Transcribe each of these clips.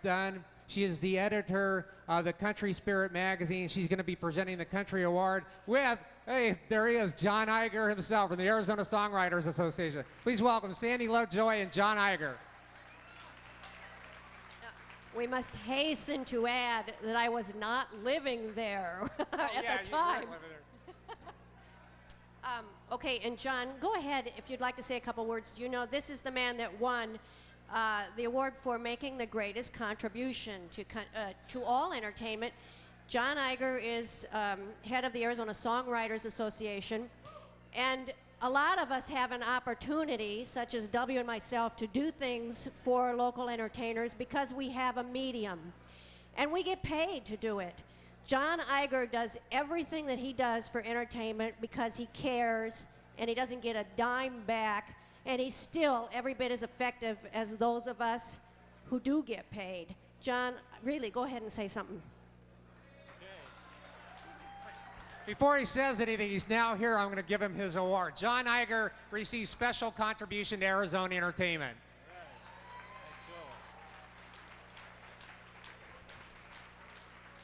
done. She is the editor of the Country Spirit magazine. She's going to be presenting the Country Award with, hey, there he is, John Iger himself from the Arizona Songwriters Association. Please welcome Sandy Lovejoy and John Iger. We must hasten to add that I was not living there at the time. You weren't living there. Okay, and John, go ahead if you'd like to say a couple words. Do you know this is the man that won the award for making the greatest contribution to all entertainment? John Iger is head of the Arizona Songwriters Association, and a lot of us have an opportunity, such as W and myself, to do things for local entertainers because we have a medium, and we get paid to do it. John Iger does everything that he does for entertainment because he cares, and he doesn't get a dime back, and he's still every bit as effective as those of us who do get paid. John, really, go ahead and say something. Before he says anything, he's now here. I'm going to give him his award. John Iger receives special contribution to Arizona entertainment.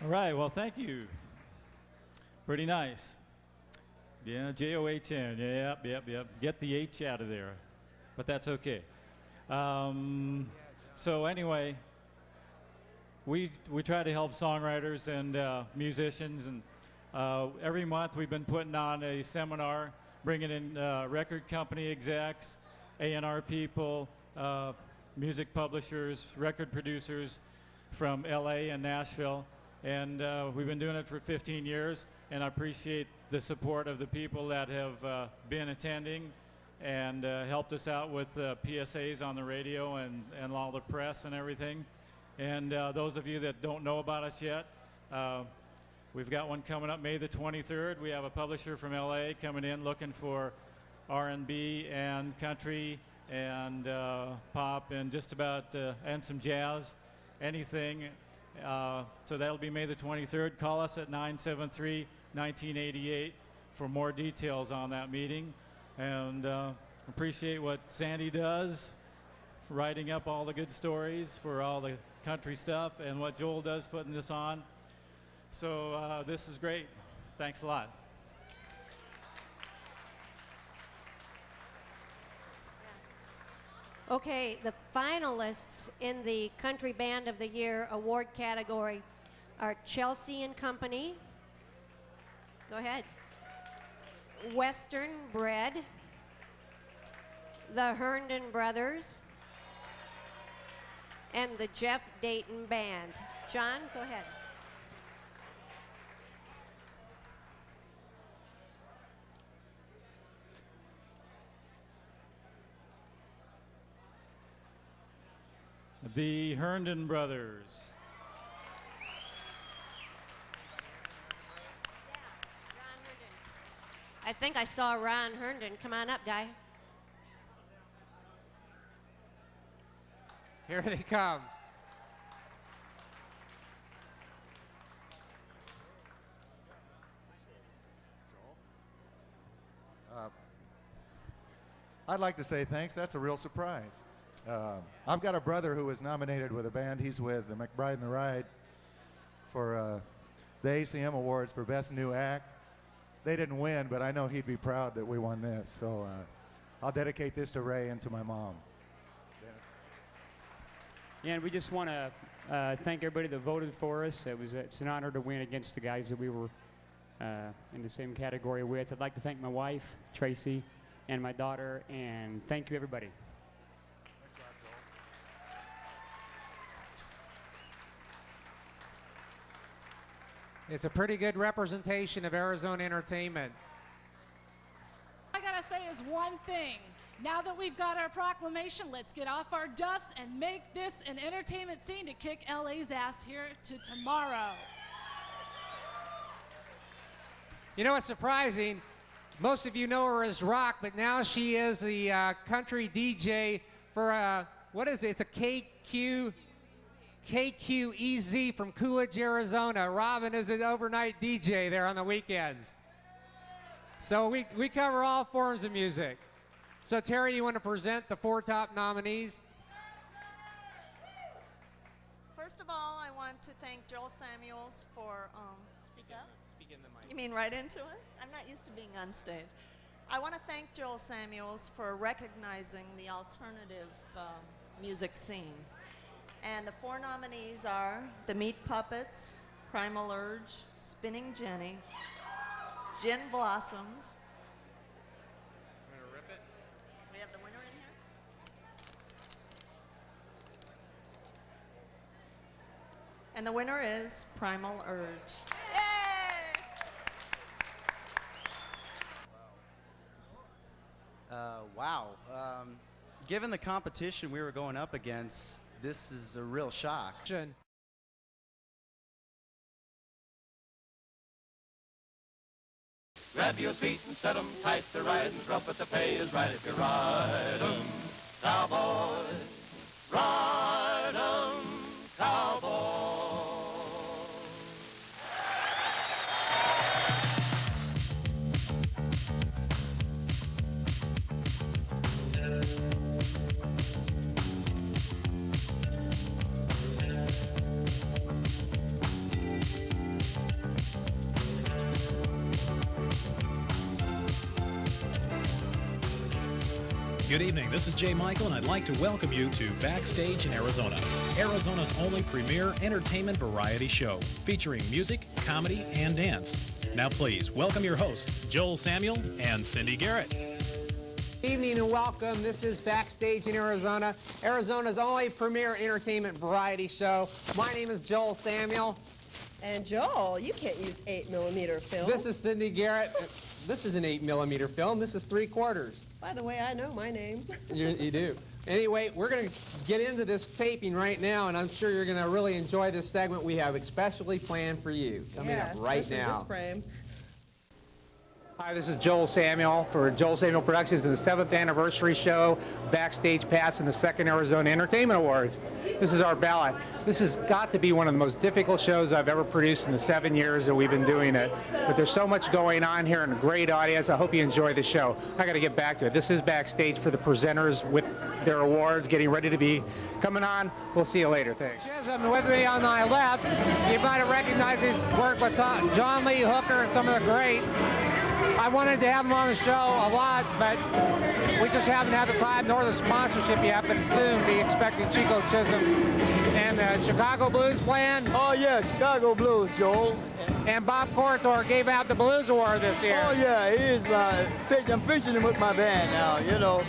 All right, well, thank you. Pretty nice. Yeah, J-O-H-N, yep. Get the H out of there, but that's okay. So anyway, we try to help songwriters and musicians, and every month we've been putting on a seminar, bringing in record company execs, A&R people, music publishers, record producers from LA and Nashville. And we've been doing it for 15 years, and I appreciate the support of the people that have been attending and helped us out with PSAs on the radio and all the press and everything. And those of you that don't know about us yet, we've got one coming up May the 23rd. We have a publisher from LA coming in looking for R&B and country and pop and just about, and some jazz, anything. So that'll be May the 23rd. Call us at 973-1988 for more details on that meeting. And appreciate what Sandy does for writing up all the good stories for all the country stuff, and what Joel does putting this on. So this is great. Thanks a lot. Okay, the finalists in the Country Band of the Year award category are Chelsea and Company. Go ahead. Western Bread. The Herndon Brothers. And the Jeff Dayton Band. John, go ahead. The Herndon Brothers. Ron Herndon. I think I saw Ron Herndon. Come on up, guy. Here they come. I'd like to say thanks. That's a real surprise. I've got a brother who was nominated with a band he's with, the McBride and the Ride, for the ACM Awards for Best New Act. They didn't win, but I know he'd be proud that we won this. So I'll dedicate this to Ray and to my mom. Yeah, and we just want to thank everybody that voted for us. It's an honor to win against the guys that we were in the same category with. I'd like to thank my wife, Tracy, and my daughter, and thank you, everybody. It's a pretty good representation of Arizona entertainment. All I gotta say is one thing. Now that we've got our proclamation, let's get off our duffs and make this an entertainment scene to kick LA's ass here to tomorrow. You know what's surprising? Most of you know her as Rock, but now she is the country DJ for, what is it? It's a KQEZ from Coolidge, Arizona. Robin is an overnight DJ there on the weekends. So we cover all forms of music. So Terry, you want to present the 4 top nominees? For First of all, I want to thank Joel Samuels for, speak up? Speak in the mic. You mean right into it? I'm not used to being on stage. I want to thank Joel Samuels for recognizing the alternative music scene. And the 4 nominees are The Meat Puppets, Primal Urge, Spinning Jenny, Gin Blossoms. I'm gonna rip it. We have the winner in here. And the winner is Primal Urge. Yay! Wow. Given the competition we were going up against, this is a real shock. Grab your feet and set 'em tight. The riding's rough, but the pay is right if you ride 'em, cowboy. Ride 'em, cowboy. Good evening, this is Jay Michael, and I'd like to welcome you to Backstage in Arizona, Arizona's only premier entertainment variety show, featuring music, comedy, and dance. Now please, welcome your hosts, Joel Samuel and Cindy Garrett. Good evening and welcome. This is Backstage in Arizona, Arizona's only premier entertainment variety show. My name is Joel Samuel. And Joel, you can't use 8mm film. This is Cindy Garrett. This is an 8mm film. This is 3/4. By the way, I know my name. You do. Anyway, we're going to get into this taping right now, and I'm sure you're going to really enjoy this segment we have especially planned for you. Coming up right now. This frame. Hi, this is Joel Samuel for Joel Samuel Productions and the 7th anniversary show, Backstage Pass and the 2nd Arizona Entertainment Awards. This is our ballot. This has got to be one of the most difficult shows I've ever produced in the 7 years that we've been doing it. But there's so much going on here and a great audience. I hope you enjoy the show. I got to get back to it. This is Backstage for the presenters with their awards getting ready to be coming on. We'll see you later. Thanks. With me on my left, you might have recognized his work with John Lee Hooker and some of the greats. I wanted to have him on the show a lot, but we just haven't had the time nor the sponsorship yet, but soon be expecting Chico Chisholm. And the Chicago Blues playing? Oh, yeah, Chicago Blues, Joel. And Bob Cortor gave out the Blues Award this year. Oh, yeah, he is I'm fishing with my band now, you know.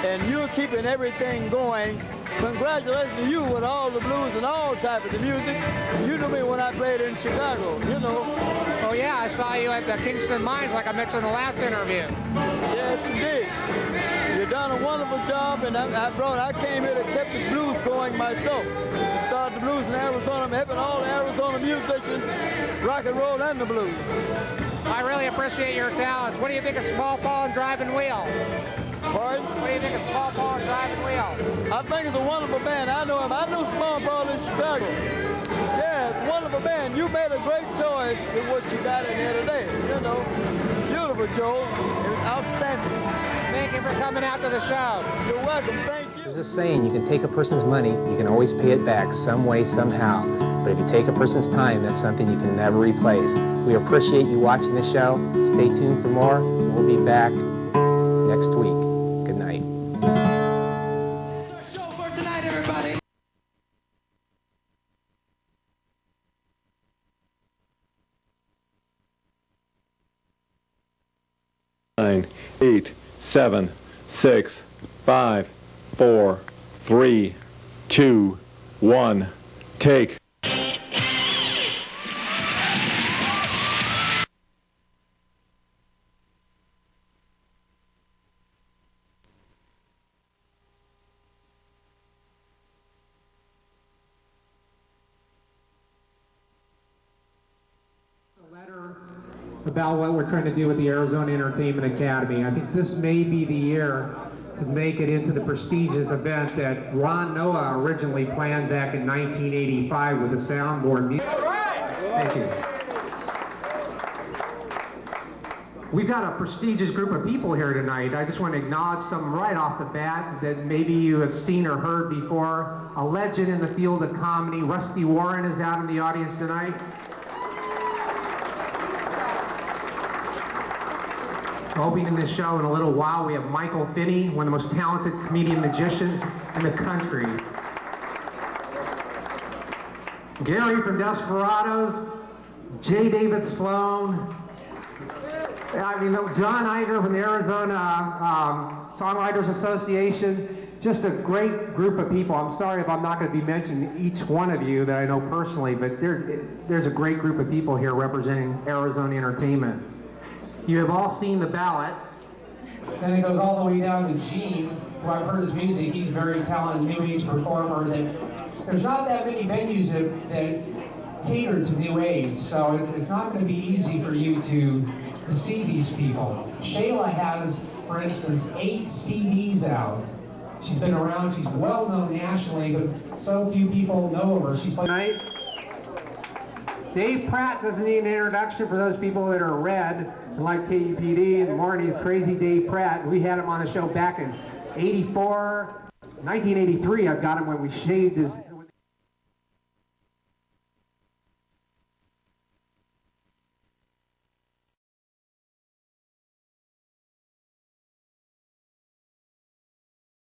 And you're keeping everything going. Congratulations to you with all the blues and all types of the music. You knew me when I played in Chicago, you know. Oh, yeah, I saw you at the Kingston Mines like I mentioned in the last interview. Yes, indeed. You've done a wonderful job, and I came here to keep the blues going myself. To start the blues in Arizona. I'm helping all the Arizona musicians rock and roll and the blues. I really appreciate your talents. What do you think of Small Paul and Driving Wheel? Pardon? What do you think of Small Paul and Driving Wheel? I think it's a wonderful band. I know him. I knew Small Paul in Chicago. Yeah, it's a wonderful band. You made a great choice with what you got in here today. You know, beautiful, Joel. Outstanding. Thank you for coming out to the show. You're welcome. Thank you. There's a saying, you can take a person's money, you can always pay it back some way, somehow. But if you take a person's time, that's something you can never replace. We appreciate you watching the show. Stay tuned for more. We'll be back next week. Good night. That's our show for tonight, everybody. Nine, 8, 7, 6, 5, 4, 3, 2, 1, take. About what we're trying to do with the Arizona Entertainment Academy. I think this may be the year to make it into the prestigious event that Ron Noah originally planned back in 1985 with the soundboard music. Thank you. We've got a prestigious group of people here tonight. I just want to acknowledge some right off the bat that maybe you have seen or heard before. A legend in the field of comedy, Rusty Warren, is out in the audience tonight. Opening this show in a little while, we have Michael Finney, one of the most talented comedian magicians in the country. Gary from Desperados, J. David Sloan, John Iger from the Arizona Songwriters Association. Just a great group of people. I'm sorry if I'm not going to be mentioning each one of you that I know personally, but there's a great group of people here representing Arizona entertainment. You have all seen the ballot. Then it goes all the way down to Gene, who I've heard his music. He's a very talented new age performer. There's not that many venues that cater to new age, so it's not going to be easy for you to see these people. Shayla has, for instance, 8 CDs out. She's been around, she's well known nationally, but so few people know of her. She's playing tonight. Dave Pratt doesn't need an introduction for those people that are red and like KUPD and Marty's crazy Dave Pratt. We had him on the show back in 1983. I've got him when we shaved his